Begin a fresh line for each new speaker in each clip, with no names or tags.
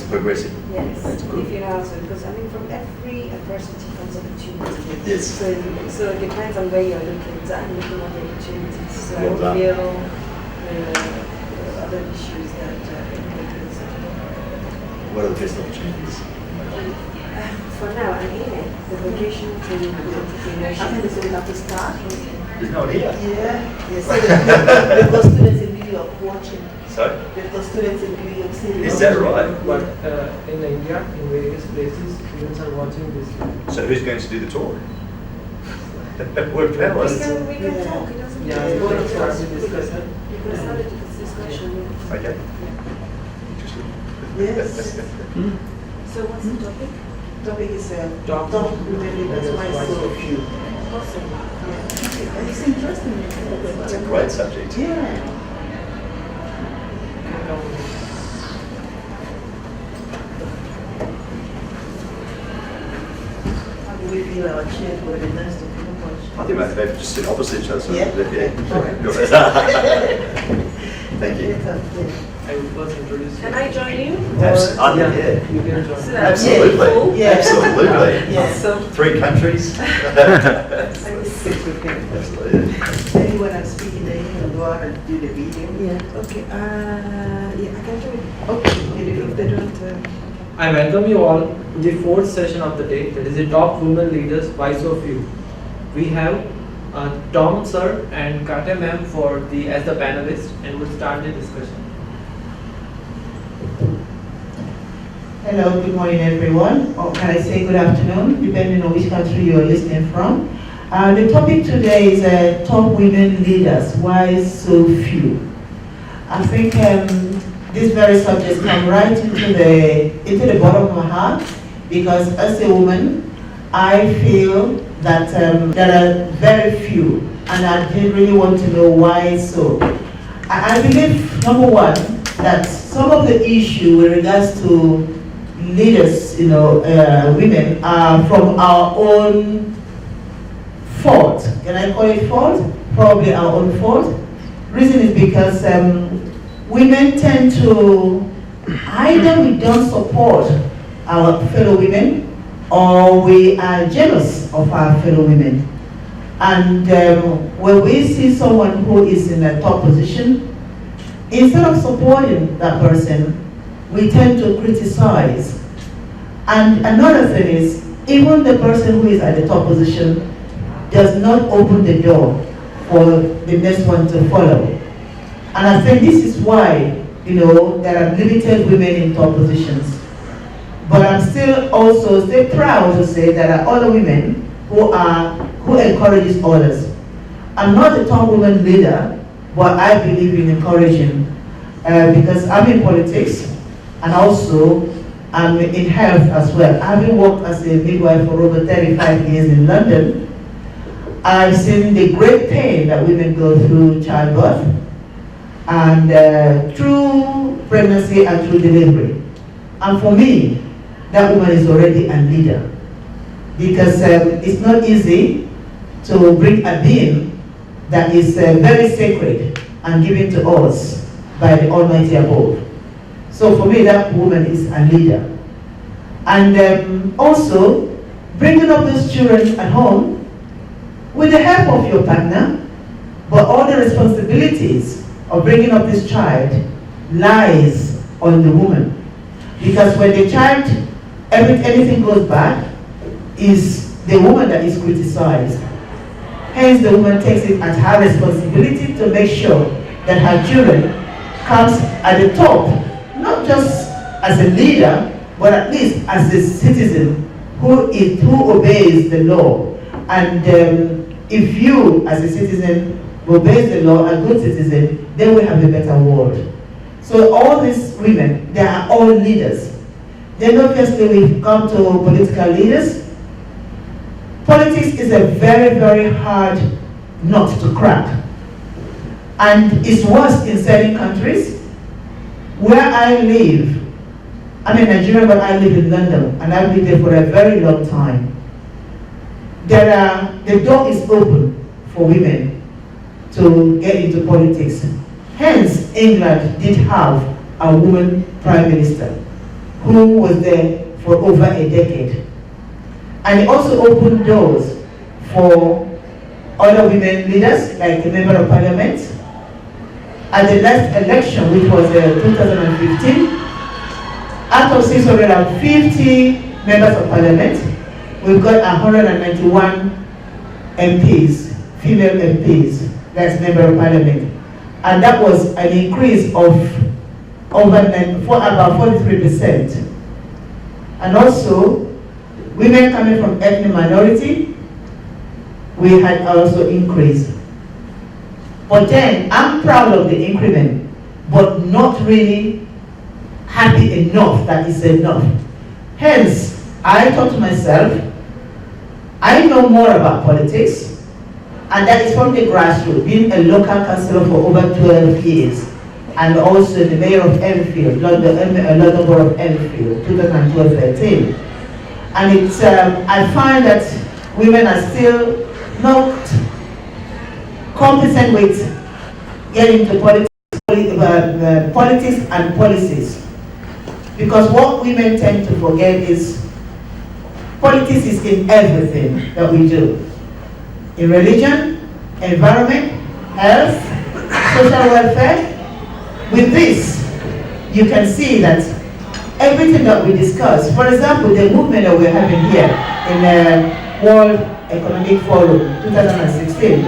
progressive.
Yes,
That's good.
if you have so, because I mean, from every adversity comes opportunity.
Yes.
So it depends on where you're looking. So I'm looking at the opportunities. So
Well done.
I feel other issues that
What are the best opportunities?
for now, I'm in it. The vocation to entrepreneurship.
I think we have to start.
There's no idea.
Yeah. Yes. We've got students in New York watching.
So,
We've got students in New York City.
is that right?
But in India, in various places, students are watching this.
So who's going to do the touring? We're
We
fellas.
can
Yeah.
talk. It doesn't
Yeah,
mean
we're going to
to
start
us.
the discussion.
We can start this discussion.
Okay. Interesting.
Yes.
So what's the topic?
Topic is
Top
top women leaders. Why so few?
Awesome.
Yeah. It's interesting.
It's a great subject.
Yeah. How do we feel our chairs were the nice to people
I think they've just sit opposite each other. So
Yeah.
Thank you.
I will first introduce you.
Can I join you?
Yeah.
You can join.
So
Absolutely.
Yeah.
Absolutely.
Yes.
So
3 countries.
Sit with him.
Absolutely.
Maybe when I'm speaking, then you can go out and do the video.
yeah. Okay. Yeah, I can join.
Okay.
If they don't.
I welcome you all to the 4th session of the day, that is the top women leaders, why so few. We have Tom sir and Kate ma'am as the panelists, and we'll start the discussion.
Hello, good morning everyone, or can I say good afternoon, depending on which country you're listening from. The topic today is top women leaders, why so few? I think these very subjects come right into the bottom of my heart, because as a woman, I feel that there are very few, and I did really want to know why so. I believe, number one, that some of the issue with regards to leaders, women, are from our own fault. Can I call it fault? Probably our own fault. Reason is because women tend to, either we don't support our fellow women, or we are jealous of our fellow women. And when we see someone who is in a top position, instead of supporting that person, we tend to criticize. And another thing is, even the person who is at the top position does not open the door for the next one to follow. And I think this is why, there are limited women in top positions. But I'm still proud to say there are other women who encourages others. I'm not a top woman leader, but I believe in encouraging because I'm in politics and also I'm in health as well. Having worked as a midwife for over 35 years in London, I've seen the great pain that women go through childbirth and through pregnancy and through delivery. And for me, that woman is already a leader, because it's not easy to bring a being that is very sacred and given to us by the Almighty above. So for me, that woman is a leader. And also, bringing up those children at home with the help of your partner, but all the responsibilities of bringing up this child lies on the woman. Because when the child, anything goes bad, is the woman that is criticized. Hence, the woman takes it as her responsibility to make sure that her children comes at the top, not just as a leader, but at least as a citizen who obeys the law. And if you, as a citizen, obeys the law, a good citizen, then we have a better world. So all these women, they are all leaders. Then obviously we come to political leaders. Politics is a very, very hard nut to crack. And it's worse in certain countries. Where I live, I'm in Nigeria, but I live in London, and I've lived there for a very long time. The door is open for women to get into politics. Hence, England did have a woman prime minister. who was there for over a decade. And it also opened doors for other women leaders, like the Member of Parliament. At the last election, which was 2015, out of 650 members of Parliament, we've got 191 MPs, female MPs, that's Member of Parliament. And that was an increase of about 43%. And also, women coming from ethnic minority, we had also increased. But then, I'm proud of the increment, but not really happy enough that it's enough. Hence, I thought to myself, I know more about politics, and that is from the grassroots, being a local councillor for over 12 years, and also the mayor of Enfield, London Borough of Enfield, 2012-13. And it's, I find that women are still not competent with getting into politics and policies. Because what women tend to forget is politics is in everything that we do. In religion, environment, health, social welfare. With this, you can see that everything that we discuss, for example, the movement that we're having here in the World Economic Forum 2016,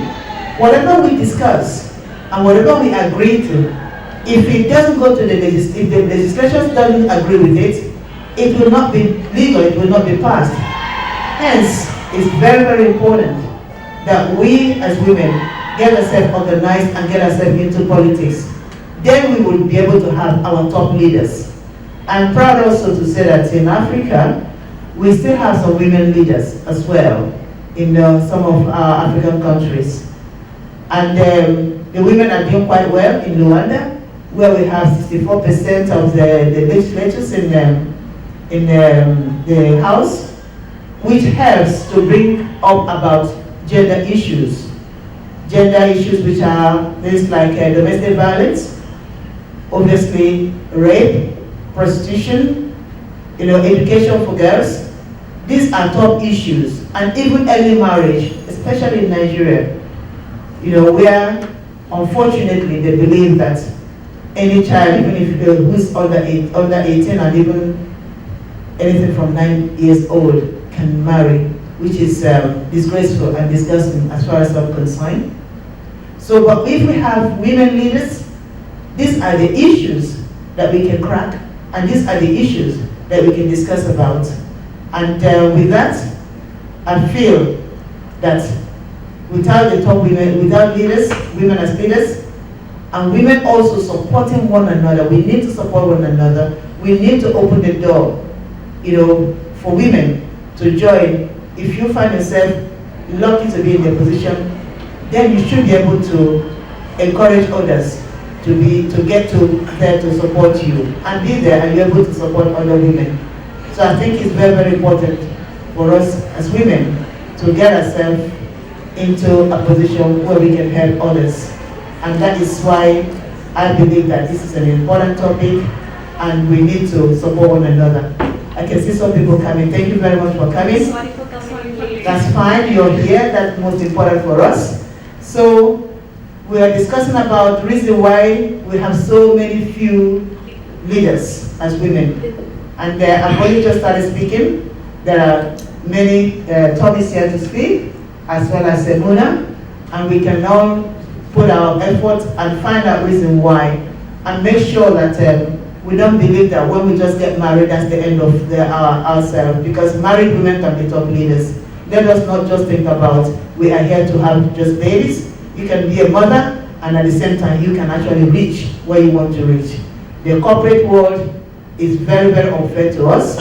whatever we discuss and whatever we agree to, if it doesn't go to if the legislation doesn't agree with it, it will not be legal, it will not be passed. Hence, it's very, very important that we as women get ourselves organized and get ourselves into politics. Then we will be able to have our top leaders. I'm proud also to say that in Africa, we still have some women leaders as well in some of our African countries. And the women are doing quite well in Rwanda, where we have 64% of the legislators in the House, which helps to bring up about gender issues. Gender issues which are things like domestic violence, obviously rape, prostitution, education for girls. These are top issues, and even early marriage, especially in Nigeria, where unfortunately they believe that any child, even if who's under 18 and even anything from 9 years old can marry, which is disgraceful and disgusting as far as I'm concerned. So, but if we have women leaders, these are the issues that we can crack, and these are the issues that we can discuss about. And with that, I feel that without the top women, without leaders, women as leaders, and women also supporting one another, we need to support one another. We need to open the door, for women to join. If you find yourself lucky to be in their position, then you should be able to encourage others to get to there to support you and be there and you're able to support other women. So I think it's very, very important for us as women to get ourselves into a position where we can help others. And that is why I believe that this is an important topic and we need to support one another. I can see some people coming. Thank you very much for coming. That's fine, you're here, that's most important for us. So we are discussing about the reason why we have so many few leaders as women. And I've only just started speaking. There are many topics here to speak, as well as Muna, and we can now put our efforts and find out reason why, and make sure that we don't believe that when we just get married, that's the end of ourselves, because married women can be top leaders. Let us not just think about we are here to have just babies. You can be a mother, and at the same time, you can actually reach where you want to reach. The corporate world is very, very unfair to us.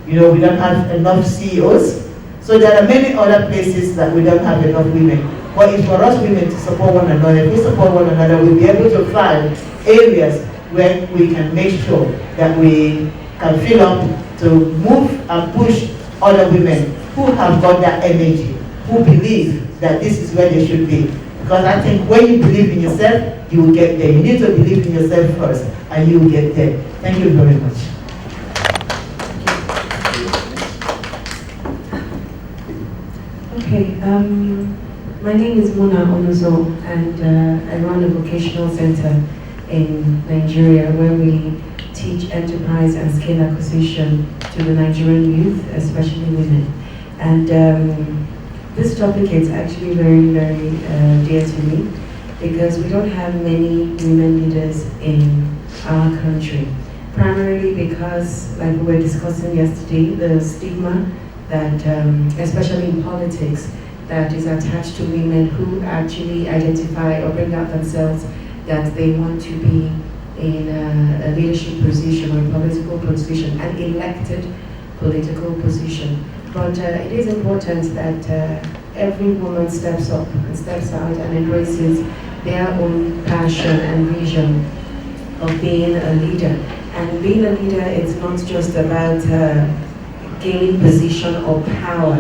We don't have enough CEOs. So there are many other places that we don't have enough women. But it's for us women to support one another. If we support one another, we'll be able to find areas where we can make sure that we can fill up to move and push other women who have got that energy, who believe that this is where they should be. Because I think when you believe in yourself, you will get there. You need to believe in yourself first, and you will get there. Thank you very much.
Okay, my name is Mona Onuzo, and I run a vocational center in Nigeria where we teach enterprise and skill acquisition to the Nigerian youth, especially women. And this topic is actually very, very dear to me because we don't have many women leaders in our country. Primarily because, like we were discussing yesterday, the stigma that, especially in politics, that is attached to women who actually identify or bring out themselves that they want to be in a leadership position or a political position, an elected political position. But it is important that every woman steps up and steps out and embraces their own passion and vision of being a leader. And being a leader is not just about gaining position or power.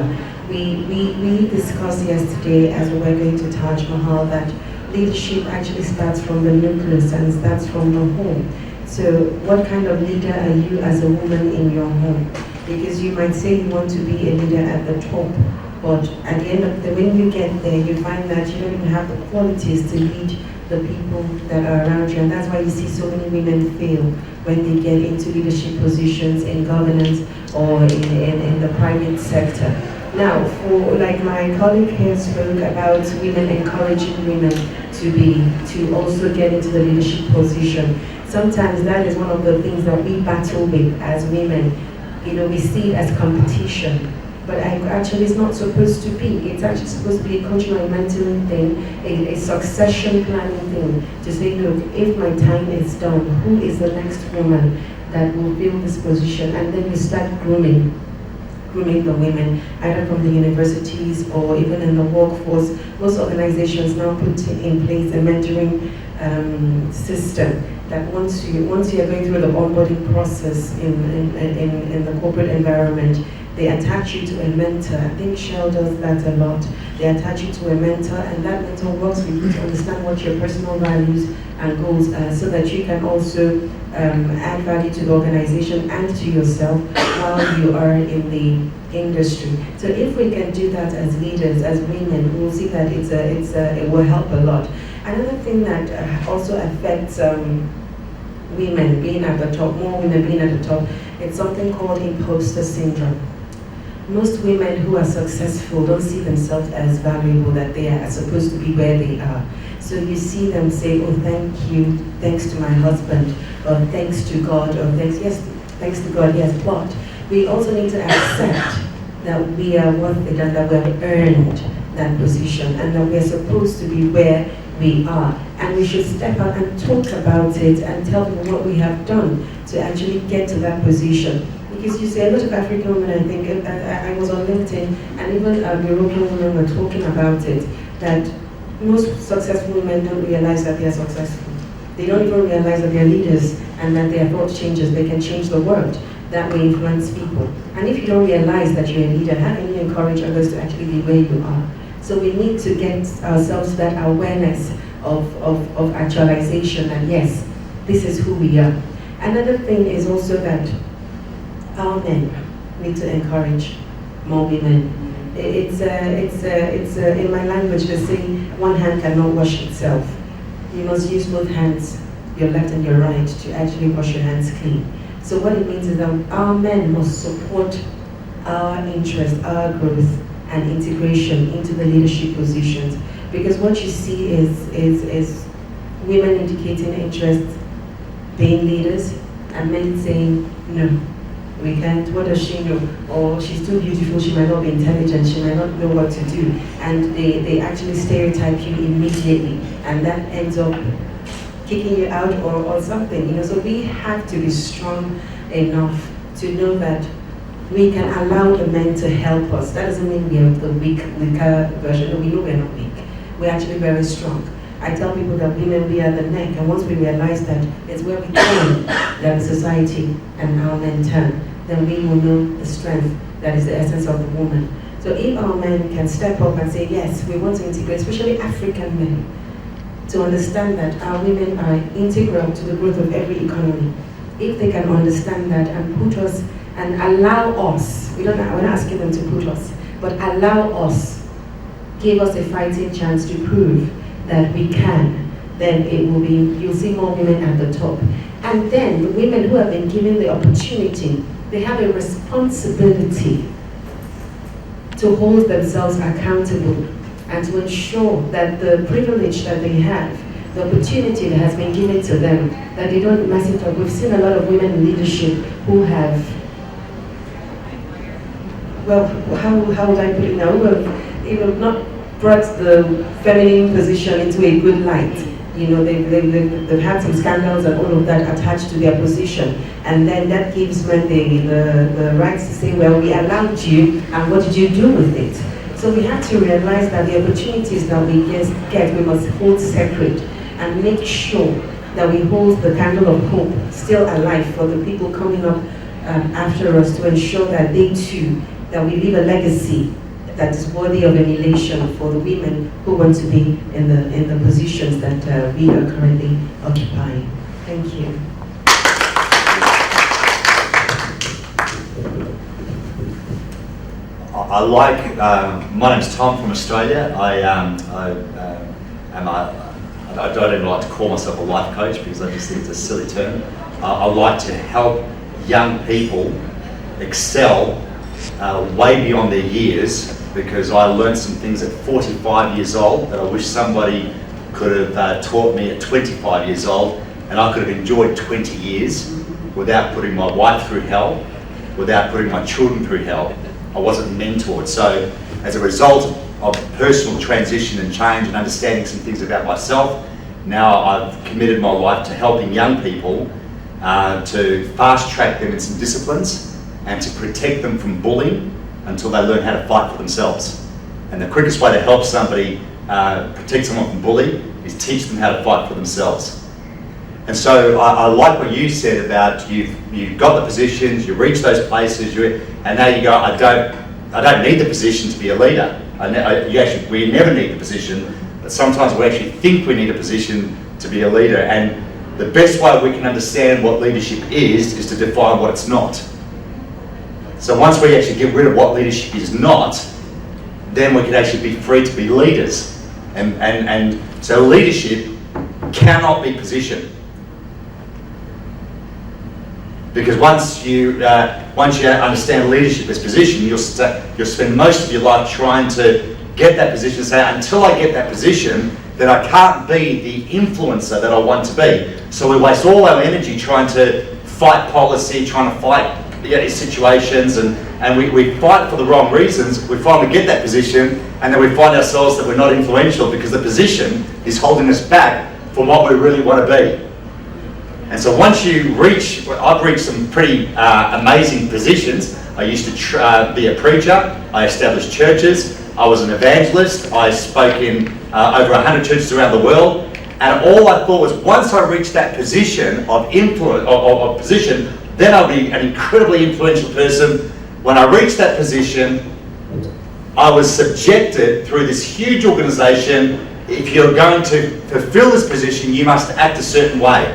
We discussed yesterday as we were going to Taj Mahal that leadership actually starts from the nucleus and starts from the home. So what kind of leader are you as a woman in your home? Because you might say you want to be a leader at the top, but at the end of the when you get there, you find that you don't even have the qualities to lead the people that are around you. And that's why you see so many women fail when they get into leadership positions in governance or in the private sector. Now, for like my colleague here spoke about women encouraging women to also get into the leadership position. Sometimes that is one of the things that we battle with as women. You know, we see it as competition, but actually it's not supposed to be. It's actually supposed to be a coaching or a mentoring thing, a succession planning thing, to say, look, if my time is done, who is the next woman that will fill this position? And then you start grooming the women, either from the universities or even in the workforce. Most organizations now put in place a mentoring system that once you are going through the onboarding process in the corporate environment, they attach you to a mentor. I think Shell does that a lot. They attach you to a mentor, and that mentor works with you to understand what your personal values and goals are, so that you can also add value to the organization and to yourself while you are in the industry. So if we can do that as leaders, as women, we'll see that it will help a lot. Another thing that also affects women being at the top, more women being at the top, it's something called imposter syndrome. Most women who are successful don't see themselves as valuable, that they are supposed to be where they are. So you see them say, oh, thank you, thanks to my husband, or thanks to God, or thanks to God, yes, but we also need to accept that we are worth it and that we have earned that position and that we are supposed to be where we are. And we should step out and talk about it and tell them what we have done to actually get to that position. Because you see, a lot of African women, I think, I was on LinkedIn, and even European women were talking about it, that most successful women don't realize that they are successful. They don't even realize that they are leaders and that their thought changes. They can change the world. That will influence people. And if you don't realize that you're a leader, how can you encourage others to actually be where you are? So we need to get ourselves that awareness of actualization, and yes, this is who we are. Another thing is also that our men need to encourage more women. It's in my language they say one hand cannot wash itself. You must use both hands, your left and your right, to actually wash your hands clean. So what it means is that our men must support our interest, our growth and integration into the leadership positions. Because what you see is women indicating interest, being leaders, and men saying, no, we can't, what does she know? Or she's too beautiful, she might not be intelligent, she might not know what to do. And they actually stereotype you immediately, and that ends up kicking you out or something. You know, so we have to be strong enough to know that we can allow the men to help us. That doesn't mean we are the weaker version. No, we know we're not weak. We're actually very strong. I tell people that women, we are the neck, and once we realize that it's where we turn that the society and our men turn, then we will know the strength that is the essence of the woman. So if our men can step up and say, yes, we want to integrate, especially African men, to understand that our women are integral to the growth of every economy. If they can understand that and put us and allow us, we're not asking them to put us, but allow us give us a fighting chance to prove that we can, then you'll see more women at the top. And then the women who have been given the opportunity, they have a responsibility to hold themselves accountable and to ensure that the privilege that they have, the opportunity that has been given to them, that they don't mess it up. We've seen a lot of women in leadership who have, well, how would I put it now? Who have, not brought the feminine position into a good light. They've had some scandals and all of that attached to their position, and then that gives men the rights to say, well, we allowed you, and what did you do with it? So we have to realize that the opportunities that we get, we must hold sacred and make sure that we hold the candle of hope still alive for the people coming up after us, to ensure that they too, that we leave a legacy that is worthy of emulation for the women who want to be in the positions that we are currently occupying. Thank you.
My name's Tom from Australia. I don't even like to call myself a life coach because I just think it's a silly term. I like to help young people excel way beyond their years, because I learned some things at 45 years old that I wish somebody could have taught me at 25 years old, and I could have enjoyed 20 years without putting my wife through hell, without putting my children through hell. I wasn't mentored. So as a result of personal transition and change and understanding some things about myself, now I've committed my life to helping young people to fast track them in some disciplines and to protect them from bullying until they learn how to fight for themselves. And the quickest way to help somebody protect someone from bullying is teach them how to fight for themselves. And so I like what you said about you've got the positions, you reach those places, and now you go, I don't need the position to be a leader. We never need the position, but sometimes we actually think we need a position to be a leader. And the best way we can understand what leadership is to define what it's not. So once we actually get rid of what leadership is not, then we can actually be free to be leaders. And so leadership cannot be position. Because once you understand leadership as position, you'll spend most of your life trying to get that position. Say, until I get that position, then I can't be the influencer that I want to be. So we waste all our energy trying to fight policy, trying to fight situations, and we fight for the wrong reasons. We finally get that position, and then we find ourselves that we're not influential because the position is holding us back from what we really want to be. And so once you reach, I've reached some pretty amazing positions. I used to be a preacher, I established churches, I was an evangelist, I spoke in over 100 churches around the world, and all I thought was once I reached that position of influence, of position, then I'll be an incredibly influential person. When I reached that position, I was subjected through this huge organization. If you're going to fulfill this position, you must act a certain way.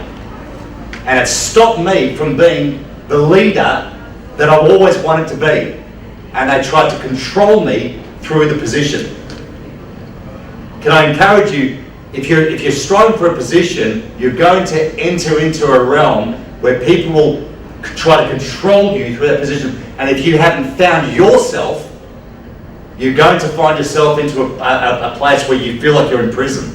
And it stopped me from being the leader that I've always wanted to be. And they tried to control me through the position. Can I encourage you, if you're striving for a position, you're going to enter into a realm where people will try to control you through that position. And if you haven't found yourself, you're going to find yourself into a place where you feel like you're in prison.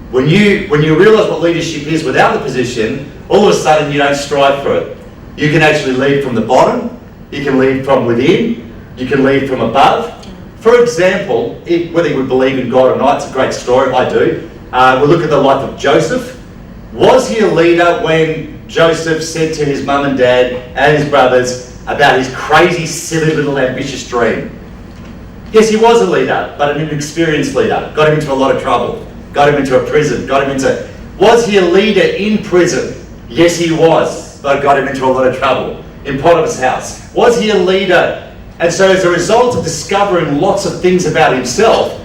When you realise what leadership is without the position, all of a sudden you don't strive for it. You can actually lead from the bottom, you can lead from within, you can lead from above. For example, whether you would believe in God or not, it's a great story, I do. We'll look at the life of Joseph. Was he a leader when Joseph said to his mum and dad and his brothers about his crazy, silly little ambitious dream? Yes, he was a leader, but an inexperienced leader. Got him into a lot of trouble. Got him into a prison. Was he a leader in prison? Yes, he was, but got him into a lot of trouble. In Potiphar's house. Was he a leader? And so as a result of discovering lots of things about himself,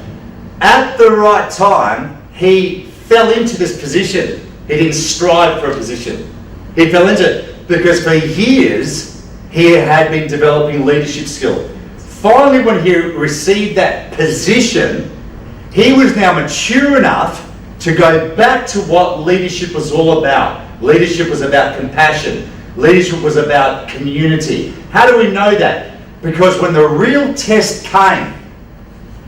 at the right time, he fell into this position. He didn't strive for a position. He fell into it because for years he had been developing leadership skill. finally when he received that position, he was now mature enough to go back to what leadership was all about. Leadership was about compassion. Leadership was about community. How do we know that? Because when the real test came,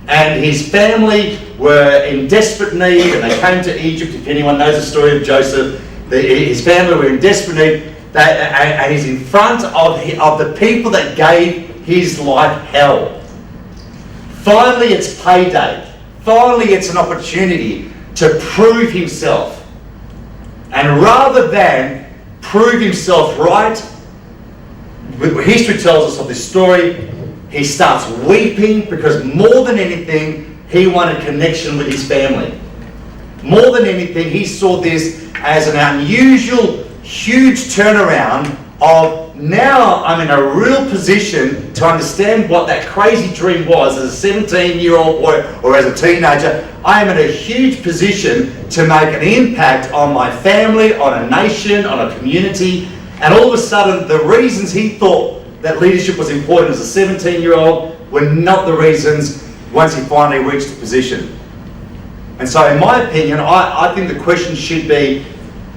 and his family were in desperate need, and they came to Egypt. If anyone knows the story of Joseph, his family were in desperate need, and he's in front of the people that gave his life hell. Finally, it's payday. Finally, it's an opportunity to prove himself. And rather than prove himself right, history tells us of this story, he starts weeping because more than anything, he wanted connection with his family. More than anything, he saw this as an unusual, huge turnaround of now I'm in a real position to understand what that crazy dream was as a 17-year-old boy or as a teenager. I am in a huge position to make an impact on my family, on a nation, on a community. And all of a sudden, the reasons he thought that leadership was important as a 17-year-old were not the reasons once he finally reached the position. And so in my opinion, I think the question should be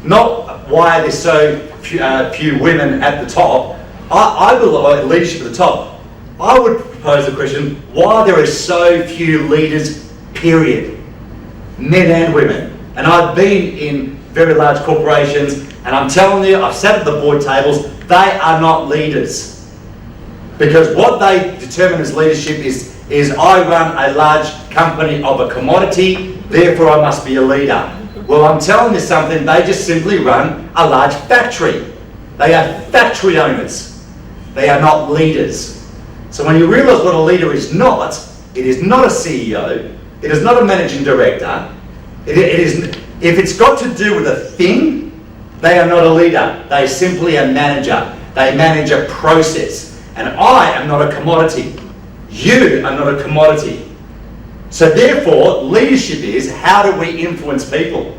not why are there so few women at the top. I believe leadership at the top. I would propose the question, why there are so few leaders, period. Men and women. And I've been in very large corporations, and I'm telling you, I've sat at the board tables, they are not leaders. Because what they determine as leadership is I run a large company of a commodity, therefore I must be a leader. Well, I'm telling you something, they just simply run a large factory. They are factory owners. They are not leaders. So when you realise what a leader is not, it is not a CEO, it is not a managing director, if it's got to do with a thing, they are not a leader. They are simply a manager. They manage a process. And I am not a commodity. You are not a commodity. So therefore, leadership is how do we influence people?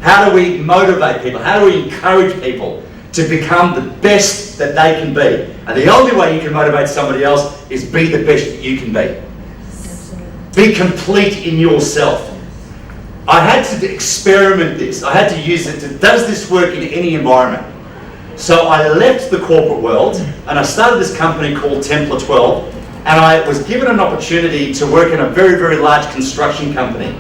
How do we motivate people? How do we encourage people to become the best that they can be? And the only way you can motivate somebody else is be the best that you can be. Be complete in yourself. I had to experiment this. I had to use it. Does this work in any environment? So I left the corporate world and I started this company called Templar 12, and I was given an opportunity to work in a very, very large construction company.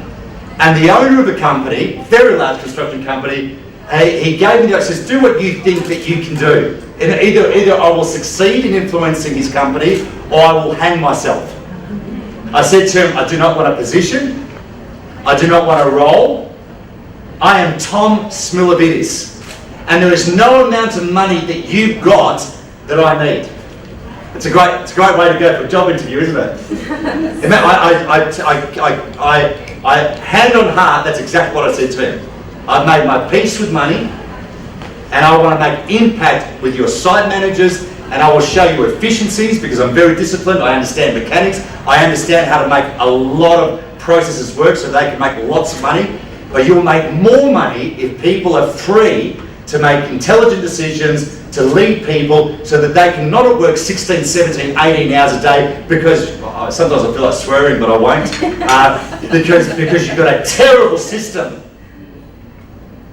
And the owner of the company, very large construction company, he gave me the option, says, do what you think that you can do. And either I will succeed in influencing his company or I will hang myself. I said to him, I do not want a position. I do not want a role. I am Tom Smilovidis. And there is no amount of money that you've got that I need. It's a great way to go for a job interview, isn't it? I hand on heart, that's exactly what I said to him. I've made my peace with money, and I want to make impact with your site managers, and I will show you efficiencies because I'm very disciplined. I understand mechanics. I understand how to make a lot of processes work so they can make lots of money. But you'll make more money if people are free to make intelligent decisions, to lead people so that they can not work 16, 17, 18 hours a day because, sometimes I feel like swearing but I won't, because you've got a terrible system.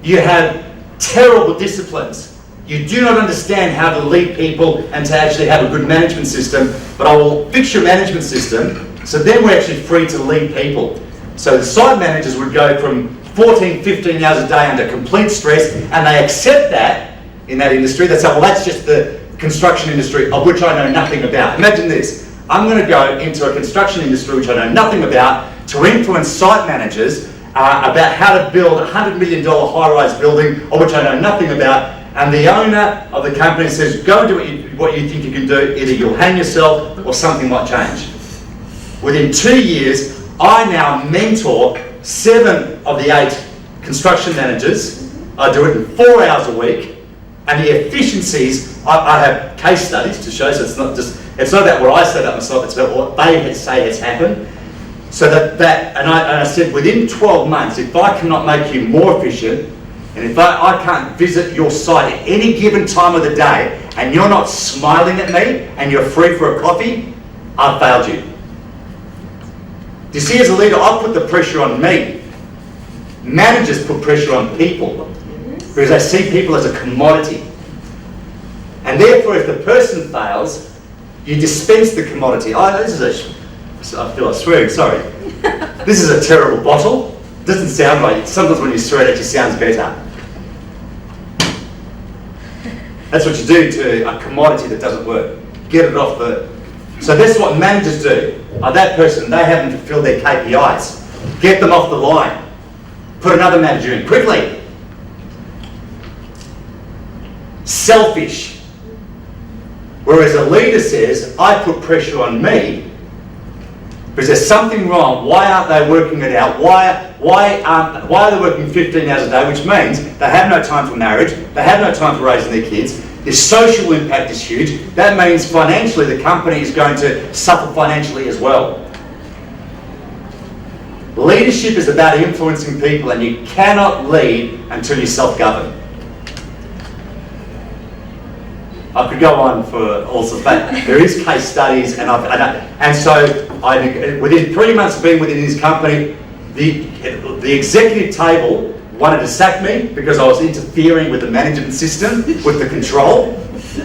You have terrible disciplines. You do not understand how to lead people and to actually have a good management system, but I will fix your management system so then we're actually free to lead people. So the site managers would go from 14, 15 hours a day under complete stress, and they accept that in that industry. They say, well, that's just the construction industry, of which I know nothing about. Imagine this. I'm going to go into a construction industry which I know nothing about to influence site managers about how to build a $100 million high-rise building, of which I know nothing about. And the owner of the company says, go and do what you think you can do. Either you'll hang yourself or something might change. Within 2 years, I now mentor 7 of the 8 construction managers. I do it in 4 hours a week, and the efficiencies, I have case studies to show, so it's not about what I say about myself, it's about what they say has happened. So and I said, within 12 months, if I cannot make you more efficient, and if I can't visit your site at any given time of the day, and you're not smiling at me, and you're free for a coffee, I've failed you. You see, as a leader, I put the pressure on me. Managers put pressure on people because they see people as a commodity. And therefore, if the person fails, you dispense the commodity. I feel like swearing, sorry. This is a terrible bottle. Doesn't sound right. Sometimes when you swear it actually sounds better. That's what you do to a commodity that doesn't work. Get it off the... So that's what managers do. That person, they haven't fulfilled their KPIs. Get them off the line. Put another manager in, quickly. Selfish. Whereas a leader says, I put pressure on me because there's something wrong. Why aren't they working it out? Why are they working 15 hours a day, which means they have no time for marriage, they have no time for raising their kids, their social impact is huge. That means financially the company is going to suffer financially as well. Leadership is about influencing people, and you cannot lead until you self-govern. I could go on for all sorts, but there is case studies, and so within 3 months of being within this company, the executive table wanted to sack me because I was interfering with the management system, with the control,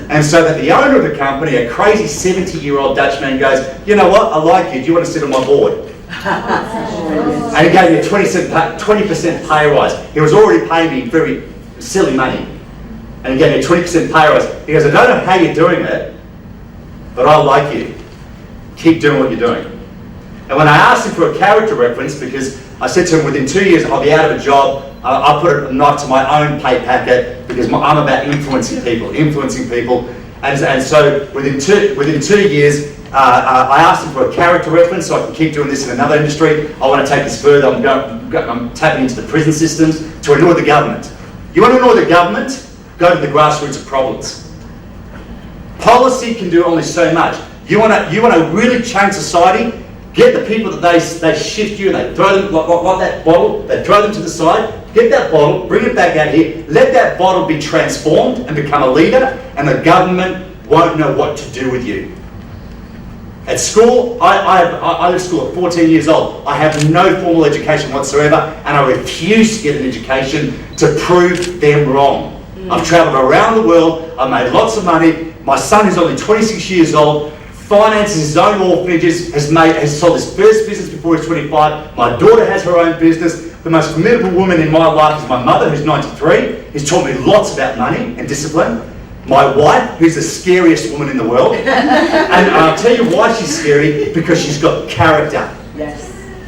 and so that the owner of the company, a crazy 70-year-old Dutch man, goes, you know what, I like you, do you want to sit on my board? And he gave me a 20% pay rise. He was already paying me very silly money. And he gave me a 20% pay rise. He goes, I don't know how you're doing it, but I like you. Keep doing what you're doing. And when I asked him for a character reference, because I said to him, within 2 years I'll be out of a job, I put a knife to my own pay packet because I'm about influencing people. And so within two years, I asked him for a character reference so I can keep doing this in another industry. I want to take this further. I'm tapping into the prison systems to annoy the government. You want to annoy the government? Go to the grassroots of problems. Policy can do only so much. You want to really change society? Get the people that they shift you and they throw them like that bottle. They throw them to the side. Get that bottle, bring it back out here. Let that bottle be transformed and become a leader, and the government won't know what to do with you. At school, I left school at 14 years old. I have no formal education whatsoever, and I refuse to get an education to prove them wrong. I've travelled around the world, I've made lots of money. My son, who's only 26 years old, finances his own orphanages, has sold his first business before he's 25. My daughter has her own business. The most formidable woman in my life is my mother, who's 93. He's taught me lots about money and discipline. My wife, who's the scariest woman in the world. And I'll tell you why she's scary, because she's got character.
Yes.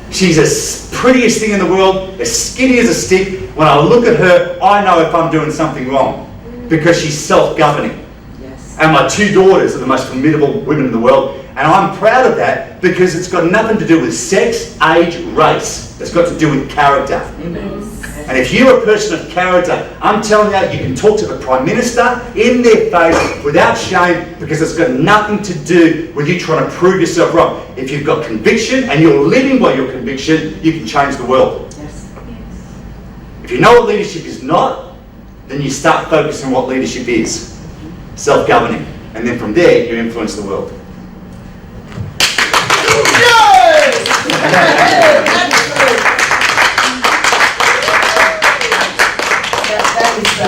She's the prettiest thing in the world, as skinny as a stick. When I look at her, I know if I'm doing something wrong, because she's self-governing.
Yes.
And my two daughters are the most formidable women in the world. And I'm proud of that because it's got nothing to do with sex, age, race. It's got to do with character.
Amen.
And if you're a person of character, I'm telling you, you can talk to the Prime Minister in their face without shame, because it's got nothing to do with you trying to prove yourself wrong. If you've got conviction and you're living by your conviction, you can change the world.
Yes.
If you know what leadership is not, then you start focusing on what leadership is. Self-governing. And then from there, you influence the world.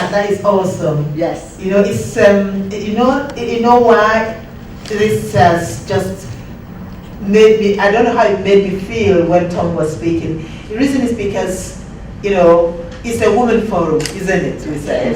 That is awesome.
Yes.
You know, it's you know why this has just made me. I don't know how it made me feel when Tom was speaking. The reason is because, you know, it's a women forum, isn't it? We say.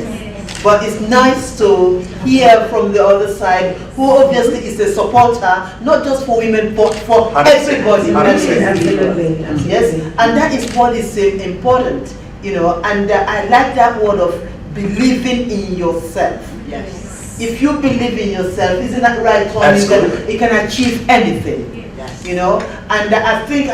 But it's nice to hear from the other side, who obviously is a supporter, not just for women, but for everybody.
Absolutely.
Yes, and that is what is important, you know. And I like that word of believing in yourself.
Yes.
If you believe in yourself, isn't that right, Tom? You can achieve anything.
Yes.
You know, and I think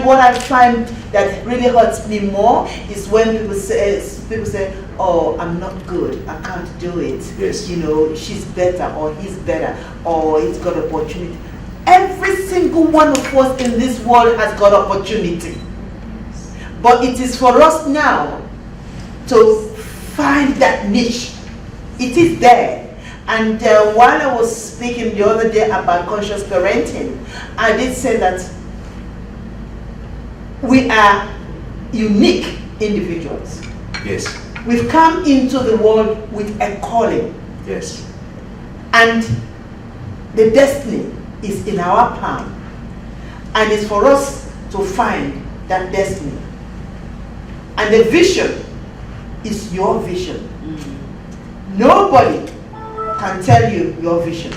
what I find that really hurts me more is when people say, oh, I'm not good, I can't do it.
Yes.
You know, she's better, or he's better, or he's got opportunity. Every single one of us in this world has got opportunity. But it is for us now to find that niche. It is there. And while I was speaking the other day about conscious parenting, I did say that we are unique individuals.
Yes.
We've come into the world with a calling,
Yes.
and the destiny is in our palm. And it's for us to find that destiny. And the vision is your vision. Nobody can tell you your vision.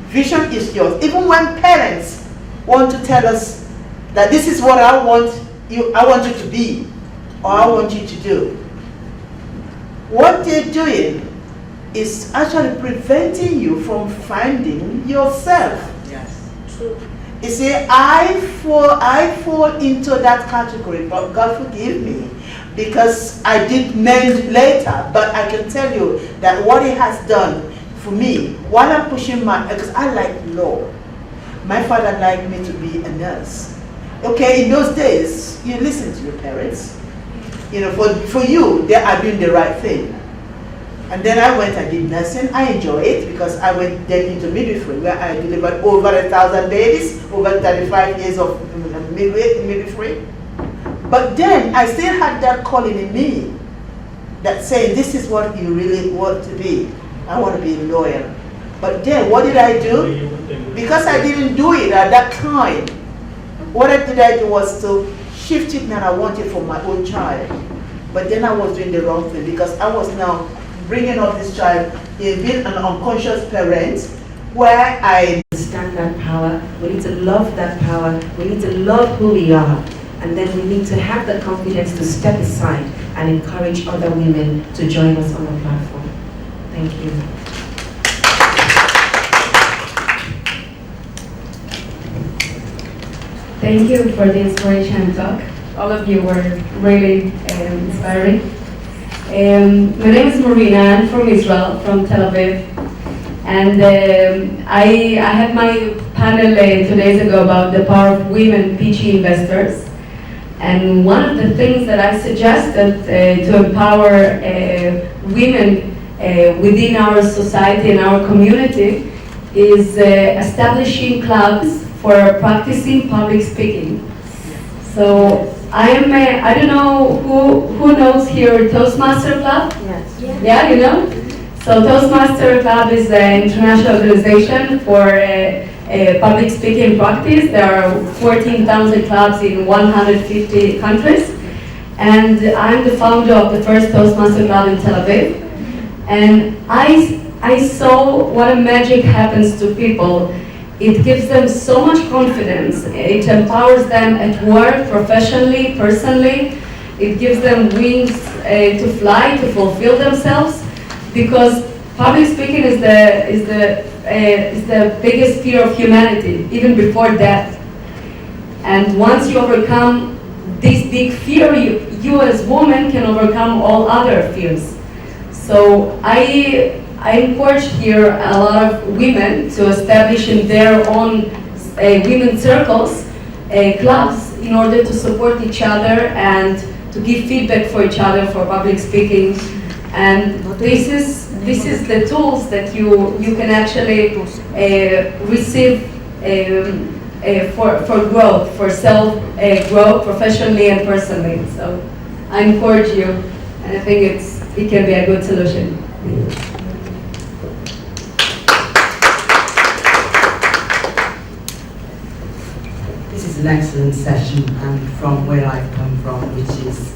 Vision is yours. Even when parents want to tell us that this is what I want you to be, or I want you to do, what they're doing is actually preventing you from finding yourself.
Yes. True.
You see, I fall into that category, but God forgive me, because I did mend later. But I can tell you that what He has done for me, while I'm pushing because I like law. My father liked me to be a nurse. Okay, in those days, you listen to your parents. You know, for you, they are doing the right thing. And then I went and did nursing. I enjoy it because I went then into midwifery, where I delivered over 1,000 babies, over 35 years of midwifery. But then I still had that calling in me that saying, this is what you really want to be. I want to be a lawyer. But then what did I do? Because I didn't do it at that time, what I did was to shift it, and I wanted for my own child. But then I was doing the wrong thing, because I was now bringing up this child in being an unconscious parent, where I
Understand that power. We need to love that power. We need to love who we are. And then we need to have the confidence to step aside and encourage other women to join us on the platform. Thank you.
Thank you for the inspirational talk. All of you were really inspiring. My name is Marina. I'm from Israel, from Tel Aviv. And I had my panel 2 days ago about the power of women PG investors. And one of the things that I suggested to empower women within our society and our community is establishing clubs for practicing public speaking. So I don't know who knows here Toastmaster Club?
Yes.
Yeah, you know? So Toastmaster Club is an international organization for public speaking practice. There are 14,000 clubs in 150 countries. And I'm the founder of the first Toastmaster Club in Tel Aviv. And I saw what a magic happens to people. It gives them so much confidence. It empowers them at work, professionally, personally. It gives them wings to fly, to fulfill themselves. Because public speaking is the biggest fear of humanity, even before death. And once you overcome this big fear, you as women can overcome all other fears. So I encourage here a lot of women to establish in their own women's circles, clubs, in order to support each other and to give feedback for each other for public speaking. And this is the tools that you can actually receive for growth, for self growth professionally and personally. So I encourage you, and I think it can be a good solution.
This is an excellent session, and from where I've come from, which is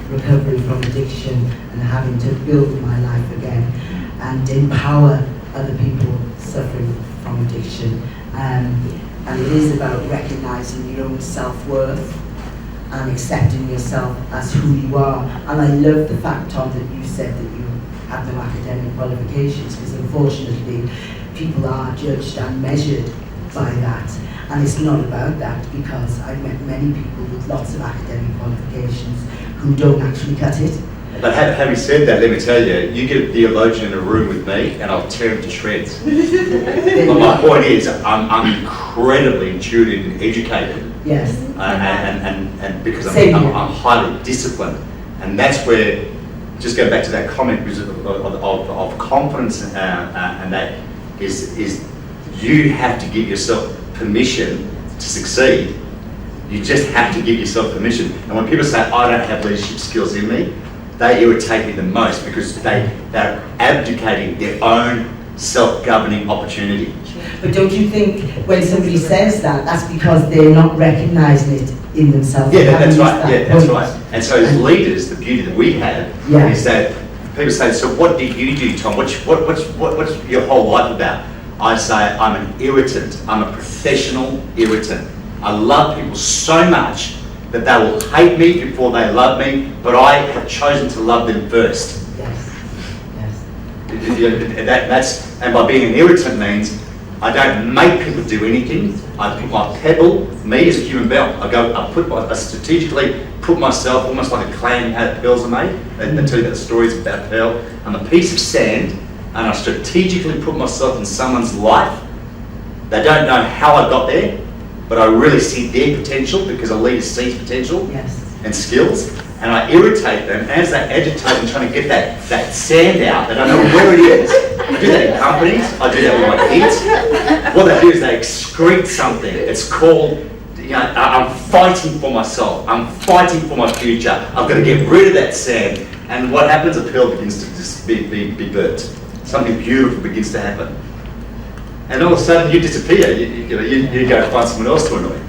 recovery from addiction and having to build my life again and empower other people suffering from addiction. And it is about recognizing your own self-worth and accepting yourself as who you are. And I love the fact, Tom, that you said that you have no academic qualifications, because unfortunately people are judged and measured by that. And it's not about that, because I've met many people with lots of academic qualifications who don't actually cut it.
But having said that, let me tell you, you get a theologian in a room with me and I'll tear him to shreds. But my point is, I'm incredibly intuitive and educated.
Yes.
And because I'm highly disciplined. And that's where just go back to that comment of confidence, and that is you have to give yourself permission to succeed. You just have to give yourself permission. And when people say, I don't have leadership skills in me, they irritate me the most, because they're abdicating their own self-governing opportunity.
But don't you think when somebody says that, that's because they're not recognising it in themselves?
Yeah,
They haven't
that's
used
right.
that
Yeah, that's
point.
right. And so as leaders, the beauty that we have
Yeah.
is that people say, so what do you do, Tom? What's your whole life about? I say, I'm an irritant. I'm a professional irritant. I love people so much that they will hate me before they love me, but I have chosen to love them first.
Yes,
That's, and by being an irritant means I don't make people do anything. I pebble, me as a human being, I strategically put myself almost like a clam, how pearls are made. They tell you about the stories about pearl. I'm a piece of sand, and I strategically put myself in someone's life. They don't know how I got there, but I really see their potential, because a leader sees potential
yes.
and skills, and I irritate them. As they agitate and trying to get that sand out, they don't know where it is. I do that in companies, I do that with my kids. What they do is they excrete something. It's called, I'm fighting for myself, I'm fighting for my future, I've got to get rid of that sand. And what happens? A pearl begins to just be burnt. Something beautiful begins to happen. And all of a sudden you disappear, you go find someone else to annoy.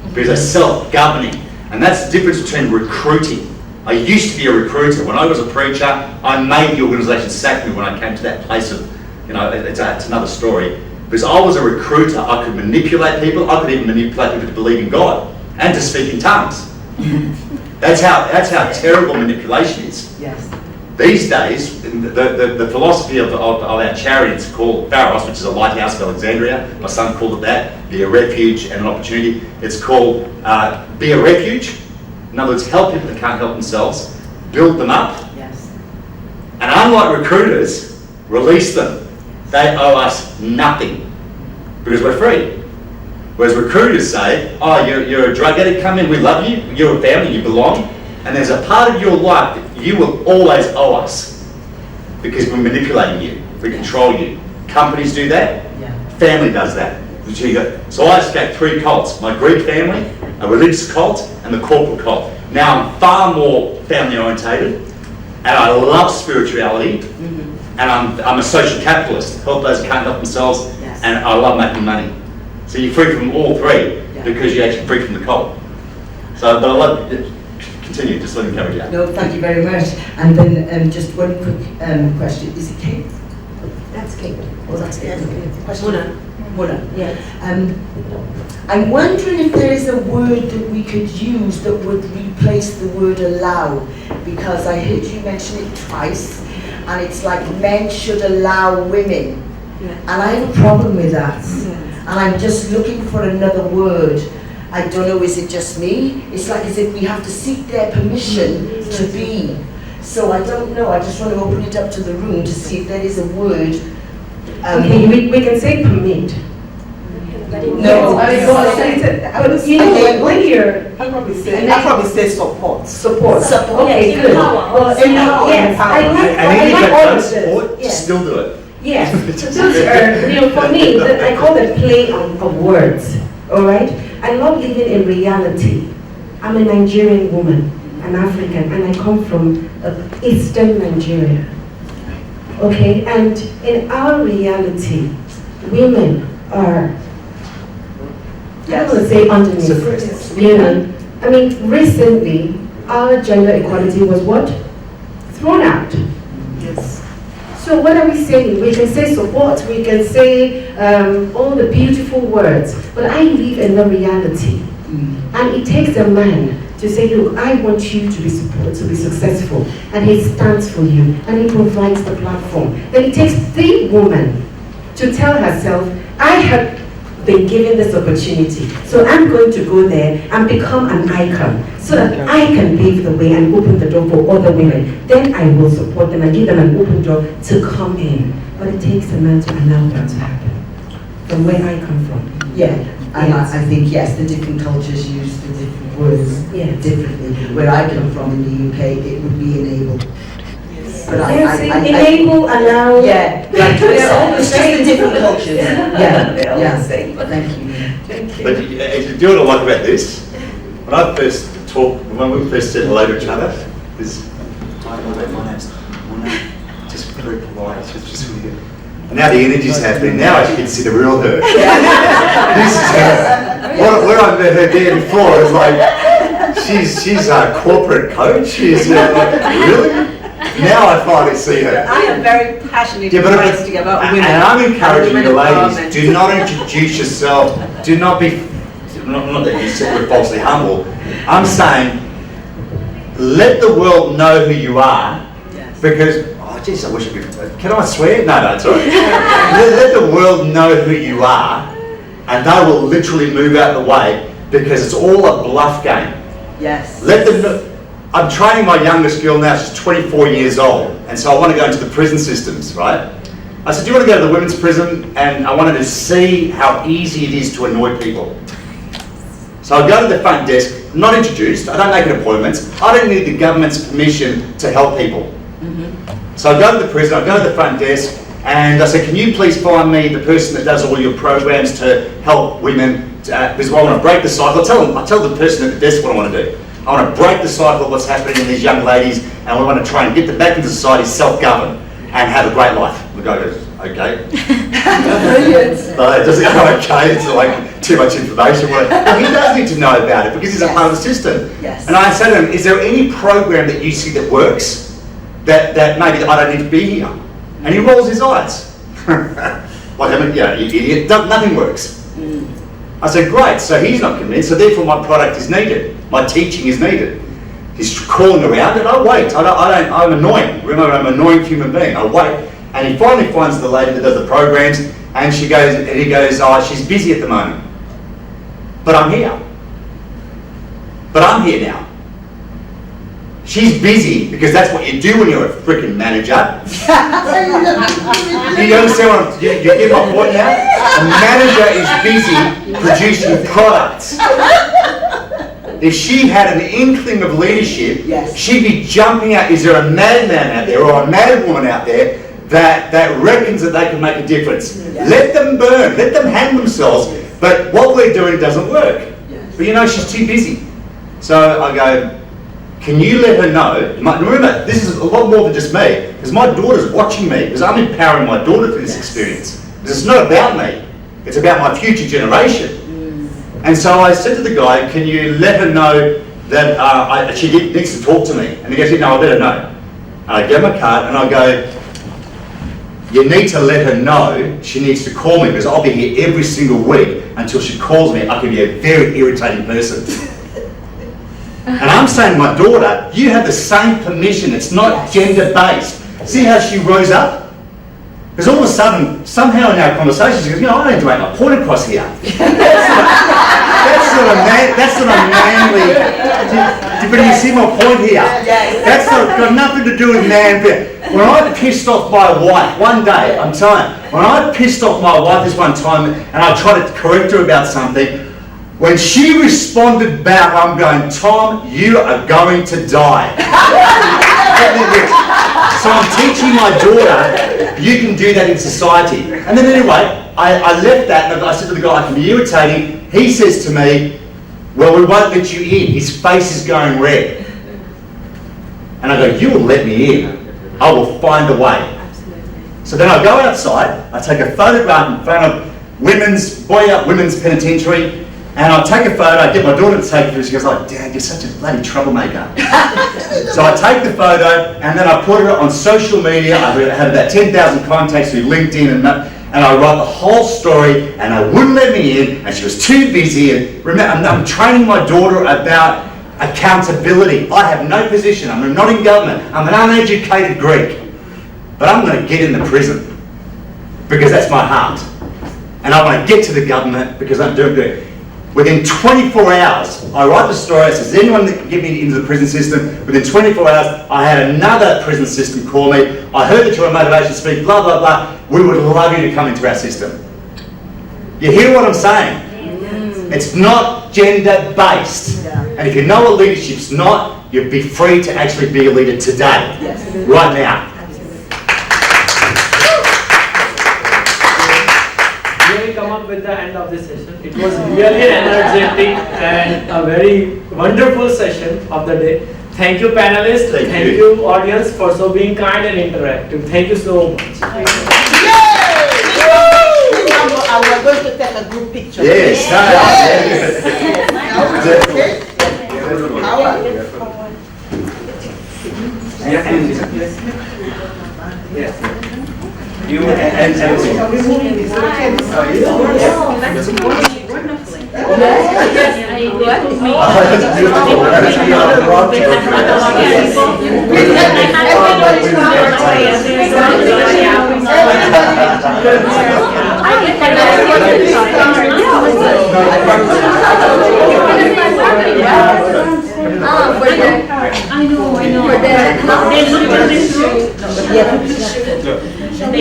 Because they're self-governing. And that's the difference between recruiting. I used to be a recruiter. When I was a preacher, I made the organisation sack me when I came to that place of, it's another story. Because I was a recruiter, I could manipulate people, I could even manipulate people to believe in God and to speak in tongues. That's how terrible manipulation is.
Yes.
These days, the philosophy of our charity is called Pharos, which is a lighthouse of Alexandria. My son called it that. Be a refuge and an opportunity. It's called be a refuge. In other words, help people that can't help themselves, build them up,
Yes.
and unlike recruiters, release them. They owe us nothing because we're free. Whereas recruiters say, oh, you're a drug addict, come in, we love you, you're a family, you belong, and there's a part of your life that you will always owe us because we're manipulating you, we control you. Companies do that,
Yeah.
family does that. So I escaped 3 cults, my Greek family, a religious cult, and the corporate cult. Now I'm far more family orientated, and I love spirituality, and I'm a social capitalist, help those who can't help themselves,
Yes.
and I love making money. So you're free from all 3 because you're actually free from the cult. So, but I love, continue, just let me carry on.
No, thank you very much. And then just one quick question. Is it Kate?
That's Kate.
Oh, that's it. Question.
Mona.
Mona.
Yes.
I'm wondering if there is a word that we could use that would replace the word allow, because I heard you mention it twice, and it's like men should allow women.
Yeah.
And I have a problem with that.
Yes.
And I'm just looking for another word. I don't know, is it just me? It's like as if we have to seek their permission to be. So I don't know, I just want to open it up to the room to see if there is a word.
Okay, we can say permit.
No,
I would you know, when you're
I probably say support.
support.
Support.
Okay, good. Well,
Empower.
yes, I
And if you
like all
don't
of this.
support,
Yes.
still do it.
Yes, those are, for me, I call it play of words, all right? I love living in reality. I'm a Nigerian woman, an African, and I come from Eastern Nigeria, okay? And in our reality, women are, I don't want to say underneath, you know? I mean, recently, our gender equality was what? Thrown out.
Yes.
So what are we saying? We can say support, we can say all the beautiful words, but I live in the reality. And it takes a man to say, look, I want you to be supported, to be successful. And he stands for you, and he provides the platform. Then it takes the woman to tell herself, I have been given this opportunity, so I'm going to go there and become an icon so that I can pave the way and open the door for other women. Then I will support them and give them an open door to come in. But it takes a man to allow that to happen. From where I come from.
Yeah, and
Yes.
I think, yes, the different cultures use the different words
Yes.
differently. Where I come from in the UK, it would be enable. but
Yes, enable, allow.
yeah, like, it's just the different cultures.
They're all
Yeah,
the same.
thank you.
Thank you.
But do you know what I like about this? When we first said hello to each other, this, hi, my name's Mona, just very polite, just with you. And now the energy's happening, now I can see the real her. This is her. Where I met her there before, it's like, she's a corporate coach, she's like, really? Now I finally see her.
I am very passionate
Yeah, but
about women.
and I'm encouraging
women
you ladies,
empowerment.
do not introduce yourself, do not be, not that you said we're falsely humble. I'm saying, let the world know who you are,
Yes.
because, oh jeez, I wish I could, can I swear? No, it's all right. let the world know who you are, and they will literally move out the way, because it's all a bluff game.
Yes.
Let them know. I'm training my youngest girl now, she's 24 years old, and so I want to go into the prison systems, right? I said, do you want to go to the women's prison? And I wanted to see how easy it is to annoy people. So I go to the front desk, not introduced, I don't make an appointment, I don't need the government's permission to help people. So I go to the prison, I go to the front desk, and I said, can you please find me the person that does all your programs to help women, because I want to break the cycle. I tell the person at the desk what I want to do. I want to break the cycle of what's happening in these young ladies, and we want to try and get them back into society, self-govern, and have a great life. The guy goes, okay.
Brilliant.
But it doesn't go okay, it's like too much information. Well, he does need to know about it because he's a part of the system.
Yes.
And I said to him, is there any program that you see that works that maybe I don't need to be here? And he rolls his eyes. Like, I mean, yeah, you idiot, nothing works. I said, great, so he's not convinced, so therefore my product is needed. My teaching is needed. He's calling around and I wait. I'm annoying. Remember, I'm an annoying human being. I wait. And he finally finds the lady that does the programs, and he goes, oh, she's busy at the moment. But I'm here. But I'm here now. She's busy because that's what you do when you're a freaking manager. You understand what you get my point now? A manager is busy producing products. If she had an inkling of leadership,
Yes.
she'd be jumping out. Is there a madman out there or a mad woman out there that reckons that they can make a difference?
Yes.
Let them burn. Let them hang themselves. But what we're doing doesn't work.
Yes.
But you know, she's too busy. So I go, can you let her know? Remember, this is a lot more than just me, because my daughter's watching me, because I'm empowering my daughter through this experience. Because it's not about me, it's about my future generation. And so I said to the guy, can you let her know that she needs to talk to me? And he goes, no, I better know. And I give him a card and I go, you need to let her know she needs to call me, because I'll be here every single week until she calls me. I can be a very irritating person. And I'm saying, my daughter, you have the same permission. It's not gender-based. See how she rose up? Because all of a sudden, somehow in our conversations, she goes, you know, I need to make my point across here. That's not a manly. But you see my point here? That's got nothing to do with man. When I pissed off my wife one day, I'm telling you, when I pissed off my wife this one time and I tried to correct her about something, when she responded back, I'm going, Tom, you are going to die. So I'm teaching my daughter, you can do that in society. And then anyway, I left that and I said to the guy, I can be irritating. He says to me, well, we won't let you in. His face is going red. And I go, you will let me in. I will find a way. So then I go outside, I take a photograph in front of women's penitentiary, and I take a photo, I get my daughter to take it, and she goes like, Dad, you're such a bloody troublemaker. So I take the photo, and then I put it on social media. I had about 10,000 contacts through LinkedIn, and I write the whole story, and they wouldn't let me in, and she was too busy. And remember, I'm training my daughter about accountability. I have no position, I'm not in government, I'm an uneducated Greek. But I'm going to get in the prison, because that's my heart. And I want to get to the government, because I'm doing it. Within 24 hours, I write the story. I says, anyone that can get me into the prison system? Within 24 hours, I had another prison system call me. I heard that you're a motivation speaker, blah, blah, blah. We would love you to come into our system. You hear what I'm saying? It's not gender-based. And if you know what leadership's not, you'd be free to actually be a leader today, right now.
of this session. It was really an energetic and a very wonderful session of the day. Thank you, panelists. Thank you, audience, for so being kind and interactive. Thank you so much.
And we're going to take a group picture.
Yes,
You and
I know.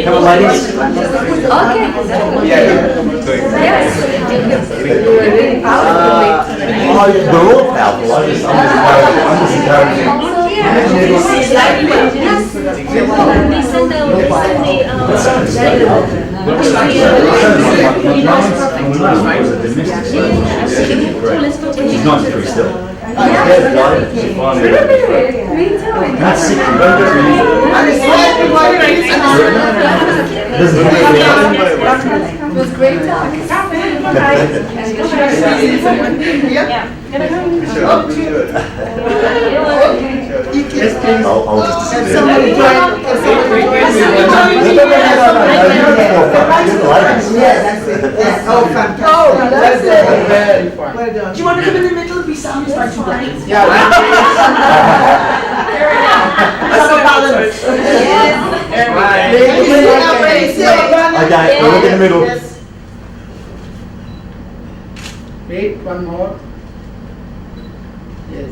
Come on, ladies.
Okay.
We're all powerful. I'm just encouraging. She's 93 still. That's sick.
It was great talk.
I'll just disappear.
Oh, fantastic.
Oh,
Well done.
Do you want to come in the middle? We sound like you guys.
That's a balance.
Okay, we'll look in the middle.
Wait, one more. Yes.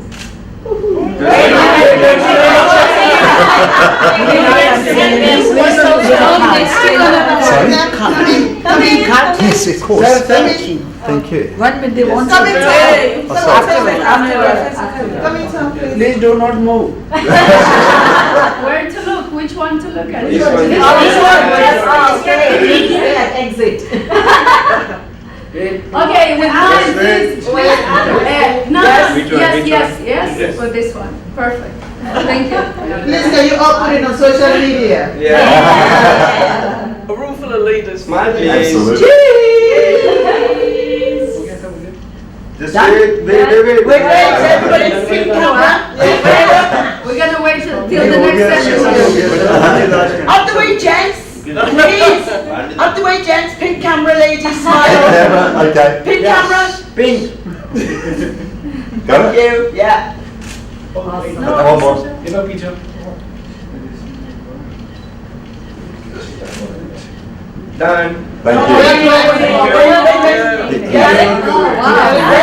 Yes, of course. Thank you.
One minute, they want
Come in,
afterwards.
Please do not move.
Where to look? Which one to look at?
Exit.
Okay, with mine, please. No, yes, for this one. Perfect. Thank you.
Please, can you all put it on social media?
Yeah.
A room full of leaders.
Smile, please.
Absolutely.
Just wait.
Wait, everybody's sitting down.
We're gonna wait till the next session.
Up the way, gents. Please. Up the way, gents. Pink camera, ladies. Smile.
Camera, okay.
Pink camera.
Pink.
Go.
Thank you. Yeah.
One more.
Done.
Thank you.
Oh, wow.